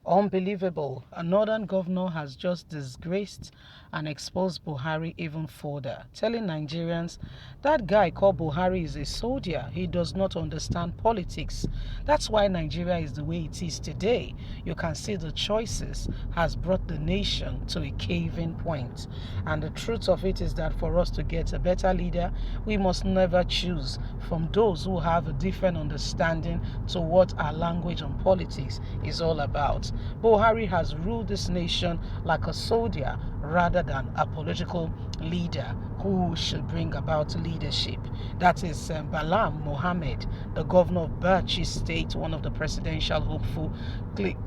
Unbelievable. A northern governor has just disgraced and exposed Buhari even further, telling Nigerians that guy called Buhari is a soldier. He does not understand politics. That's why Nigeria is the way it is today. You can see the choices has brought the nation to a caving point. And the truth of it is that for us to get a better leader, we must never choose from those who have a different understanding to what our language on politics is all about. Buhari has ruled this nation like a soldier rather than a political leader who should bring about leadership. That is Balam Mohammed, the governor of Bauchi State, one of the presidential hopeful,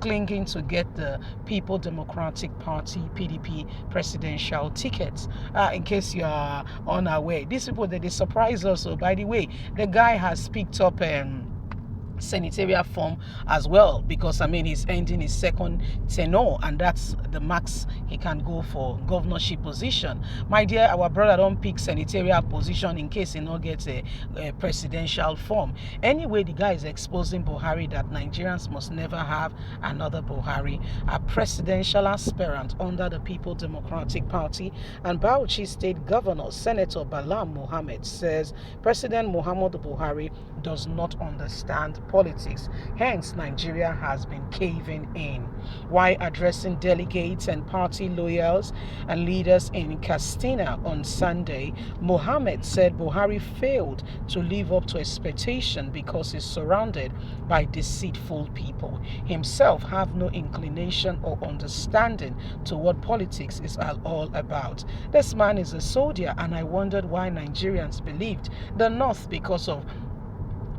clinging to get the People Democratic Party (PDP) presidential ticket. In case you are unaware, these people they surprise us. So, by the way, the guy has picked up senatorial form as well, because I mean he's ending his second tenure and that's the max he can go for governorship position. My dear, our brother don't pick senatorial position in case he not gets a presidential form. Anyway, the guy is exposing Buhari that Nigerians must never have another Buhari, a presidential aspirant under the People Democratic Party. And Bauchi State Governor Senator Balam Mohammed says President Muhammadu Buhari does not understand politics. Hence, Nigeria has been caving in. While addressing delegates and party loyals and leaders in Castina on Sunday, Mohammed said Buhari failed to live up to expectation because he's surrounded by deceitful people. Himself have no inclination or understanding to what politics is all about. This man is a soldier, and I wondered why Nigerians believed the North, because of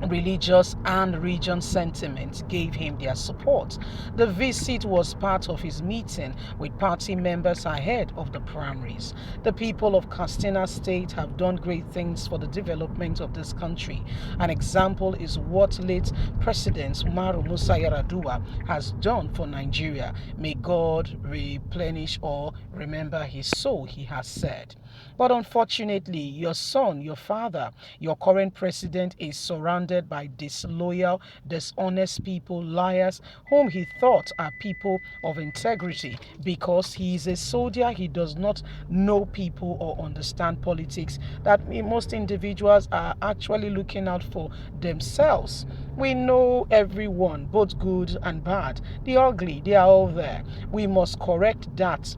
religious and region sentiment, gave him their support. The visit was part of his meeting with party members ahead of the primaries. The people of Katsina State have done great things for the development of this country. An example is what late President Umaru Musa Yar'Adua has done for Nigeria. May God replenish or remember his soul, he has said. But unfortunately, your son, your father, your current president is surrounded by disloyal, dishonest people, liars, whom he thought are people of integrity. Because he is a soldier, he does not know people or understand politics. That most individuals are actually looking out for themselves. We know everyone, both good and bad. The ugly, they are all there. We must correct that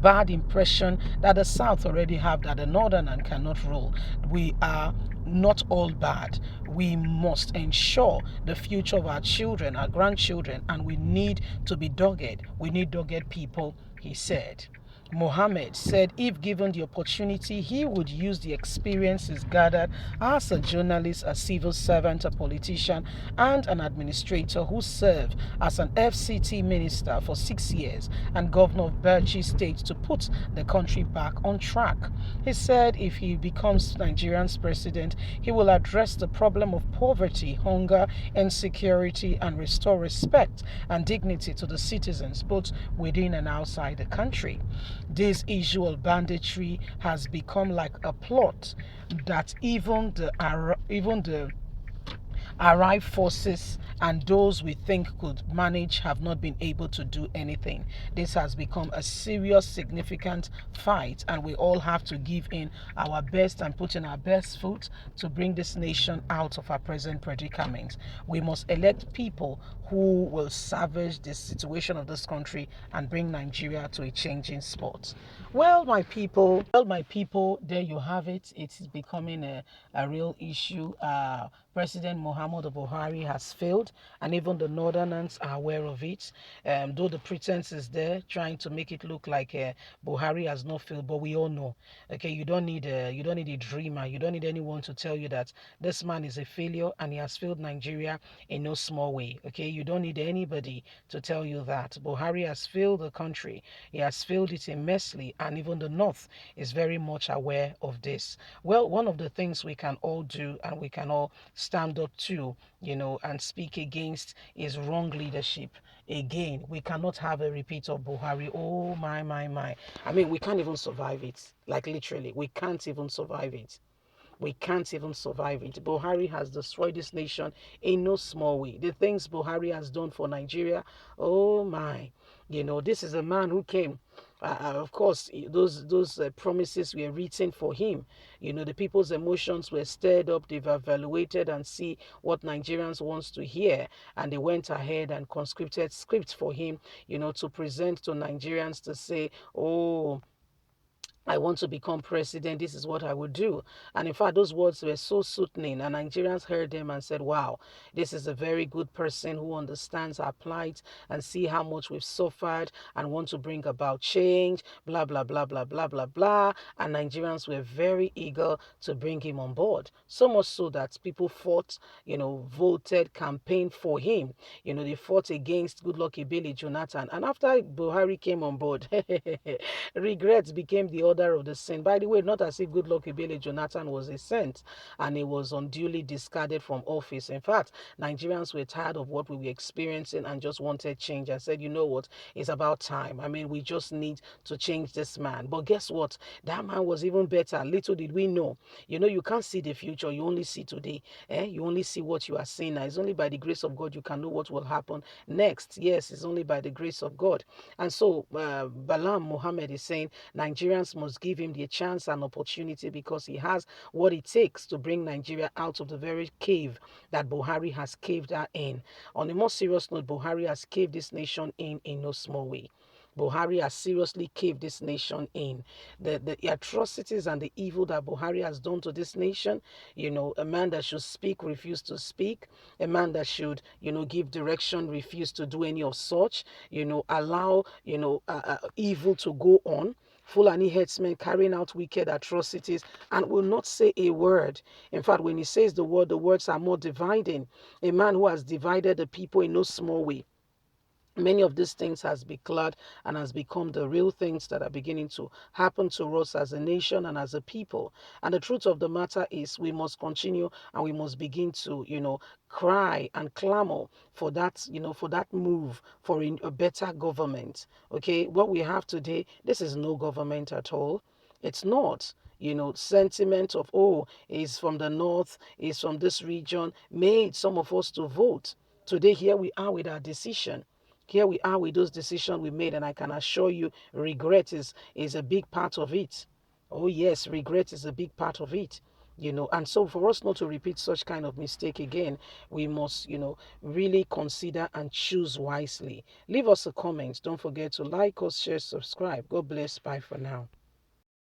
bad impression that the South already have, that the Northern cannot rule. We are not all bad. We must ensure the future of our children, our grandchildren, and we need to be dogged. We need dogged people, he said. Mohammed said if given the opportunity, he would use the experiences gathered as a journalist, a civil servant, a politician, and an administrator who served as an FCT minister for 6 years and governor of Bauchi State to put the country back on track. He said if he becomes Nigeria's president, he will address the problem of poverty, hunger, insecurity, and restore respect and dignity to the citizens, both within and outside the country. This issue of banditry has become like a plot that even the arrived forces and those we think could manage have not been able to do anything. This has become a serious, significant fight, and we all have to give in our best and put in our best foot to bring this nation out of our present predicament. We must elect people who will salvage the situation of this country and bring Nigeria to a changing spot. Well, my people, there you have it. It is becoming a real issue. President Muhammadu Buhari has failed, and even the Northerners are aware of it. Though the pretense is there, trying to make it look like Buhari has not failed, but we all know. Okay, you don't need a dreamer. You don't need anyone to tell you that this man is a failure and he has failed Nigeria in no small way. Okay, you don't need anybody to tell you that. Buhari has failed the country. He has failed it immensely, and even the North is very much aware of this. Well, one of the things we can all do and we can all stand up to, and speak against is wrong leadership. Again, we cannot have a repeat of Buhari. Oh, my. I mean, we can't even survive it. Like, literally, we can't even survive it. We can't even survive it. Buhari has destroyed this nation in no small way. The things Buhari has done for Nigeria, oh my. This is a man who came. Of course, those promises were written for him. The people's emotions were stirred up. They've evaluated and see what Nigerians wants to hear, and they went ahead and conscripted scripts for him. To present to Nigerians to say, oh, I want to become president. This is what I would do. And in fact, those words were so soothing, and Nigerians heard them and said, wow, this is a very good person who understands our plight and see how much we've suffered and want to bring about change, blah, blah, blah, blah, blah, blah, blah. And Nigerians were very eager to bring him on board. So much so that people fought, voted, campaigned for him. They fought against Goodluck Ebele Jonathan. And after Buhari came on board, regrets became the order of the sin. By the way, not as if Goodluck Ebele Jonathan was a saint and he was unduly discarded from office. In fact, Nigerians were tired of what we were experiencing and just wanted change and said, you know what, it's about time. I mean, we just need to change this man. But guess what? That man was even better. Little did we know. You can't see the future. You only see today. You only see what you are seeing now. It's only by the grace of God you can know what will happen next. Yes, it's only by the grace of God. And so Balaam Mohammed is saying Nigerians must give him the chance and opportunity because he has what it takes to bring Nigeria out of the very cave that Buhari has caved her in. On a more serious note, Buhari has caved this nation in no small way. Buhari has seriously caved this nation in. The atrocities and the evil that Buhari has done to this nation, a man that should speak refused to speak, a man that should, give direction refused to do any of such, allow, evil to go on. Fulani headsmen carrying out wicked atrocities and will not say a word. In fact, when he says the word, the words are more dividing. A man who has divided the people in no small way. Many of these things has beclouded and has become the real things that are beginning to happen to us as a nation and as a people. And the truth of the matter is we must continue and we must begin to, cry and clamor for that, for that move for a better government. Okay, what we have today, this is no government at all. It's not. Sentiment of, oh, is from the north, is from this region, made some of us to vote. Today, here we are with our decision. Here we are with those decisions we made, and I can assure you, regret is a big part of it. Oh yes, regret is a big part of it. And so for us not to repeat such kind of mistake again, we must, really consider and choose wisely. Leave us a comment. Don't forget to like us, share, subscribe. God bless. Bye for now.